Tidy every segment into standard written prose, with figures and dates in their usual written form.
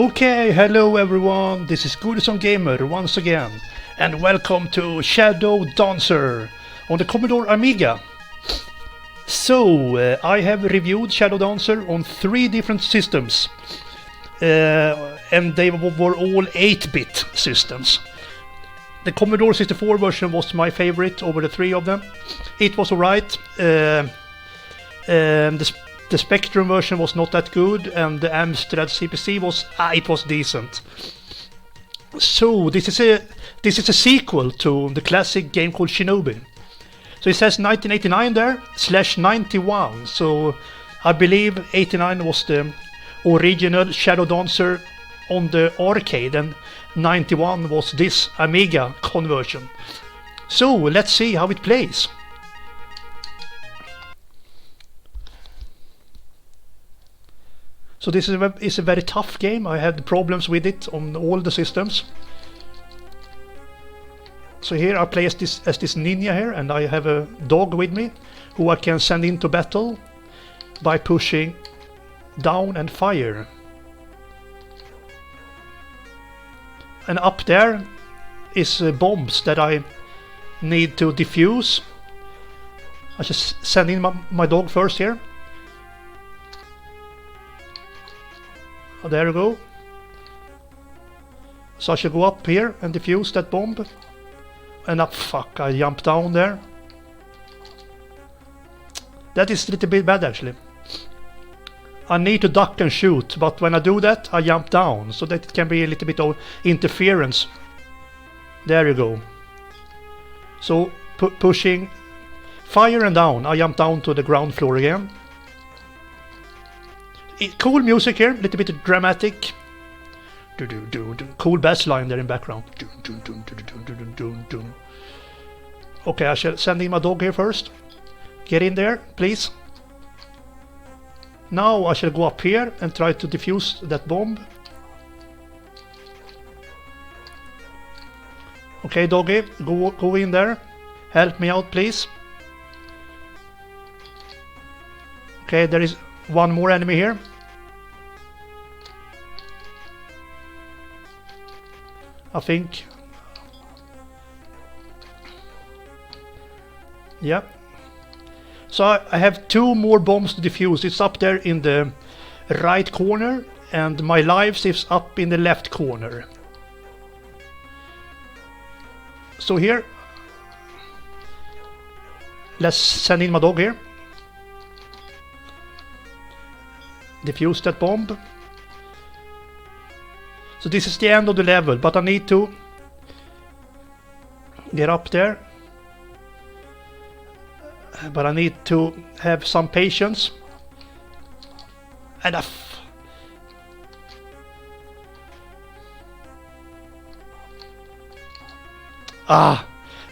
Okay, hello everyone, this is Goodison Gamer once again, and welcome to Shadow Dancer on the Commodore Amiga. So, I have reviewed Shadow Dancer on 3 different systems, and they were all 8-bit systems. The Commodore 64 version was my favorite over the 3 of them. It was alright. The Spectrum version was not that good, and the Amstrad CPC was it was decent. So this is a sequel to the classic game called Shinobi. So it says 1989 there /91. So I believe 89 was the original Shadow Dancer on the arcade, and 91 was this Amiga conversion. So let's see how it plays. So this is a very tough game. I had problems with it on all the systems. So here I play as this ninja here, and I have a dog with me who I can send into battle by pushing down and fire. And up there is bombs that I need to defuse. I just send in my dog first here. Oh, there we go. So I should go up here and defuse that bomb. And fuck, I jumped down there. That is a little bit bad actually. I need to duck and shoot, but when I do that I jump down, so that it can be a little bit of interference. There you go. So pushing fire and down, I jump down to the ground floor again. Cool music here, a little bit dramatic. Cool bass line there in background. Okay, I shall send in my dog here first. Get in there, please. Now I shall go up here and try to defuse that bomb. Okay, doggy, go in there. Help me out, please. Okay, there is one more enemy here. I think. Yeah. So I have 2 more bombs to defuse. It's up there in the right corner, and my lives is up in the left corner. So here, let's send in my dog here. Defuse that bomb. So this is the end of the level, but I need to get up there. But I need to have some patience. And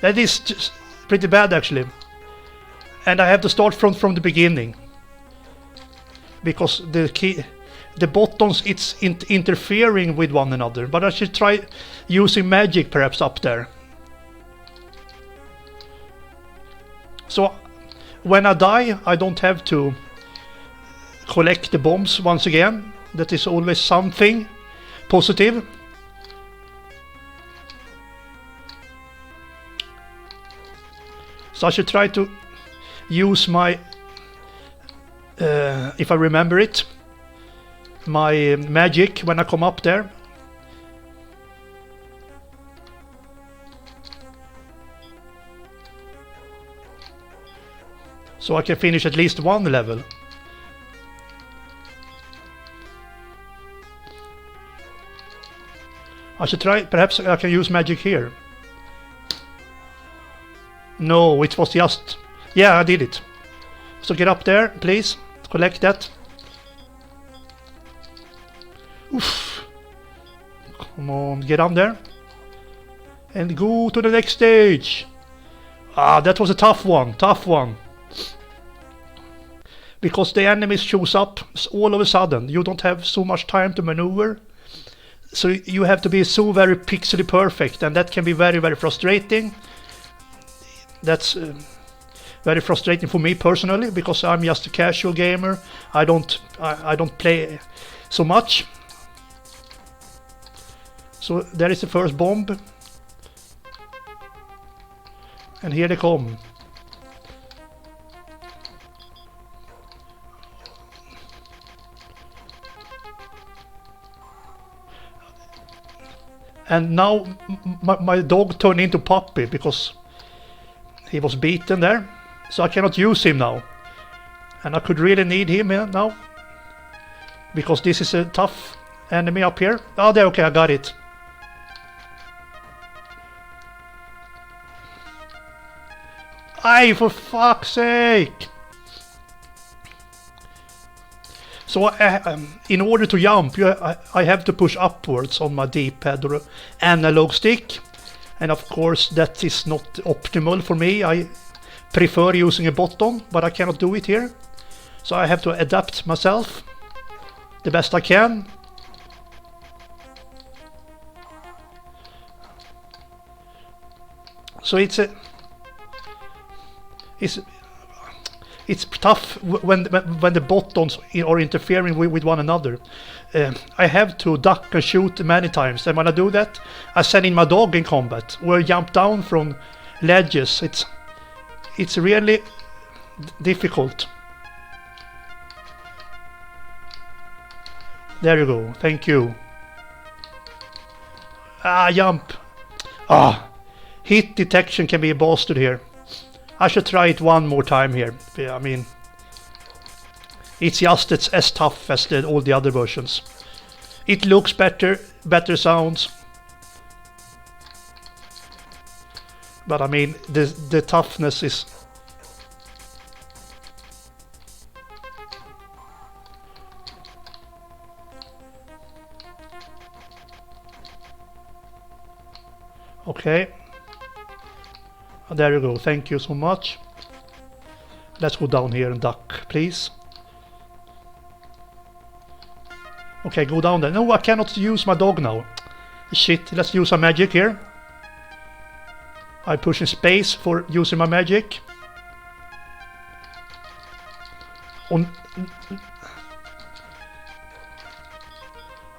that is just pretty bad actually. And I have to start from the beginning, because the buttons, it's interfering with one another. But I should try using magic perhaps up there. So when I die, I don't have to collect the bombs once again. That is always something positive. So I should try to use my, if I remember it, my magic when I come up there. So I can finish at least 1 level. I should try, perhaps I can use magic here. No, it was just, yeah, I did it. So get up there, please, collect that. Oof. Come on, get on there. And go to the next stage. That was a tough one, Because the enemies shows up all of a sudden. You don't have so much time to maneuver. So you have to be so very pixely perfect, and that can be very, very frustrating. That's very frustrating for me personally, because I'm just a casual gamer. I don't play so much. So there is the first bomb. And here they come. And now my dog turned into puppy because he was beaten there. So I cannot use him now. And I could really need him now. Because this is a tough enemy up here. Oh, there, okay, I got it. Aye, for fuck's sake! So in order to jump, I have to push upwards on my D-pad or analog stick. And of course that is not optimal for me. I prefer using a button, but I cannot do it here. So I have to adapt myself the best I can. So it's tough when the buttons are interfering with one another. I have to duck and shoot many times, and when I do that, I send in my dog in combat or jump down from ledges. It's really difficult. There you go. Thank you. Ah, jump. Ah, hit detection can be a bastard here. I should try it one more time here. I mean, it's just as tough as all the other versions. It looks better sounds. But I mean, the toughness is... Okay. There you go, thank you so much. Let's go down here and duck, please. Okay, go down there. No, I cannot use my dog now. Shit, let's use some magic here. I push in space for using my magic.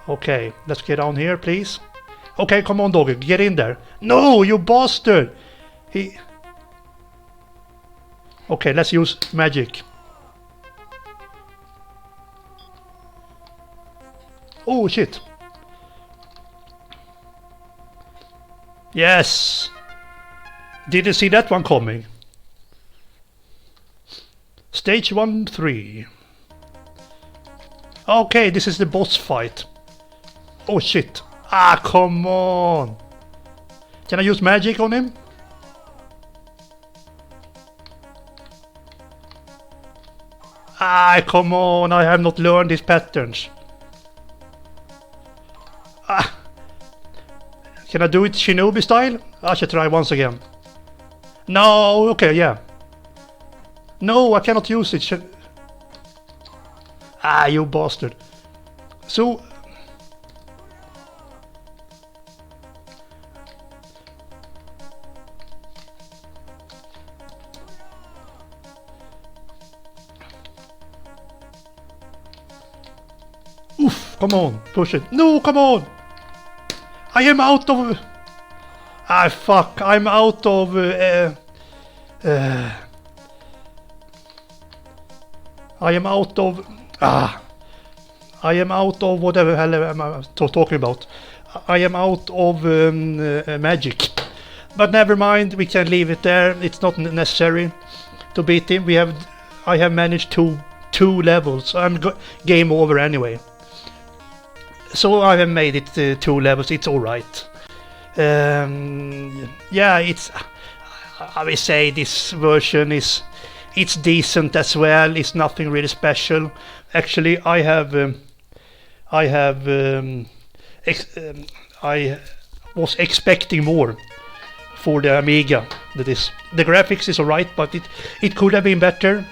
Okay, let's get down here, please. Okay, come on, doggy, get in there. No, you bastard! Okay, let's use magic. Oh shit. Yes. Didn't see that one coming. Stage 1-3. Okay, this is the boss fight. Oh shit. Ah, come on. Can I use magic on him? Ah, come on, I have not learned his patterns. Ah. Can I do it Shinobi style? I should try once again. No, okay, yeah. No, I cannot use it. Ah, you bastard. So... Oof, come on, push it. No, come on! I am out of... Ah, fuck, I'm out of... I am out of... Ah! I am out of whatever hell am I talking about. I am out of magic. But never mind, we can leave it there. It's not necessary to beat him. I have managed two levels. I'm game over anyway. So I have made it 2 levels. It's alright. Yeah, it's... I will say this version is... It's decent as well. It's nothing really special. Actually, I was expecting more for the Amiga. The graphics is alright, but it could have been better.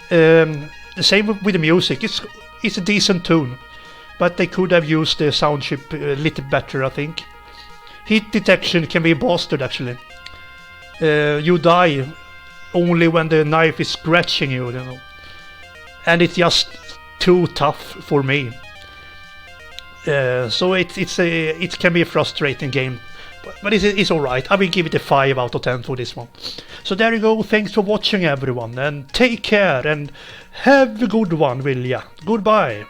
The same with the music. It's a decent tune, but they could have used the sound chip a little better, I think. Hit detection can be a bastard, actually. You die only when the knife is scratching you, and it's just too tough for me. So it can be a frustrating game, but it's alright. I will give it a 5 out of 10 for this one. So there you go, thanks for watching everyone, and take care, and have a good one, will ya? Goodbye!